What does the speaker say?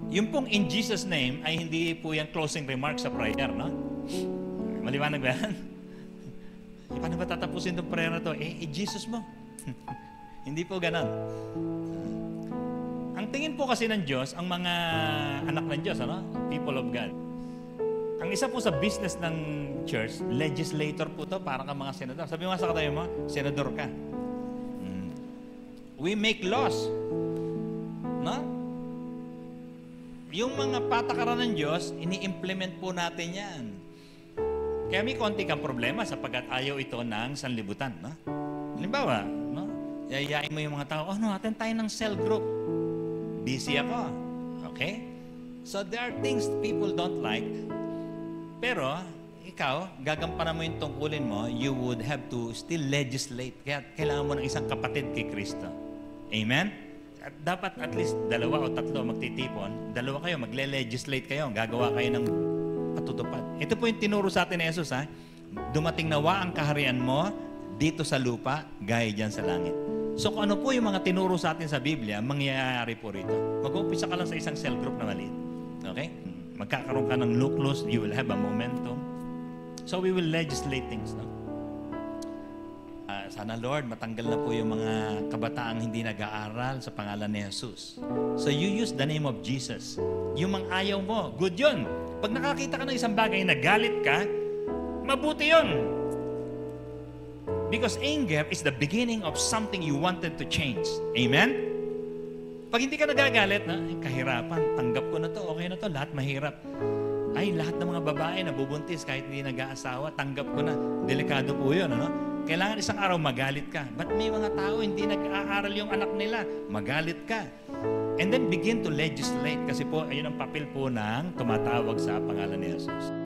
Yung pong in Jesus name ay hindi po yung closing remarks sa prayer, no? Maliwanag ba yan? Paano ba tatapusin itong prayer na to? Jesus mo. Hindi po ganon. Ang tingin po kasi ng Diyos, ang mga anak ng Diyos, ano? People of God. Ang isa po sa business ng church, legislator po to, para ka mga senador. Sabi mo nga sa katayo mo, senador ka. We make laws. No? Yung mga patakaran ng Diyos, ini-implement po natin yan. Kaya may konti kang problema sapagkat ayaw ito ng sanlibutan. No? Halimbawa, no? Yayain mo yung mga tao, attend tayo ng cell group. Busy ako. Okay? So there are things people don't like. Pero, ikaw, gagampanan mo yung tungkulin mo, you would have to still legislate. Kaya kailangan mo ng isang kapatid kay Kristo. Amen? At dapat at least 2 o 3 magtitipon, 2 kayo, magle-legislate kayo, gagawa kayo ng patutupad. Ito po yung tinuro sa atin ni Jesus, ha? Dumating nawa ang kaharian mo dito sa lupa, gaya dyan sa langit. So kung ano po yung mga tinuro sa atin sa Biblia, mangyayari po rito. Mag-umpisa ka lang sa isang cell group na maliit. Okay? Magkakaroon ka ng nucleus, you will have a momentum. So we will legislate things, no? Sana Lord, matanggal na po yung mga kabataang hindi nag-aaral sa pangalan ni Jesus. So you use the name of Jesus. Yung mga ayaw mo, good yun. Pag nakakita ka ng isang bagay na galit ka, mabuti yun. Because anger is the beginning of something you wanted to change. Amen? Pag hindi ka nagagalit, kahirapan, tanggap ko na to, okay na to, lahat mahirap. Ay, lahat ng mga babae na bubuntis kahit hindi nag-aasawa, tanggap ko na. Delikado po yun, ano? Kailangan isang araw magalit ka. But may mga tao hindi nag-aaral yung anak nila. Magalit ka. And then begin to legislate kasi po, ayun ang papel po ng tumatawag sa pangalan ni Jesus.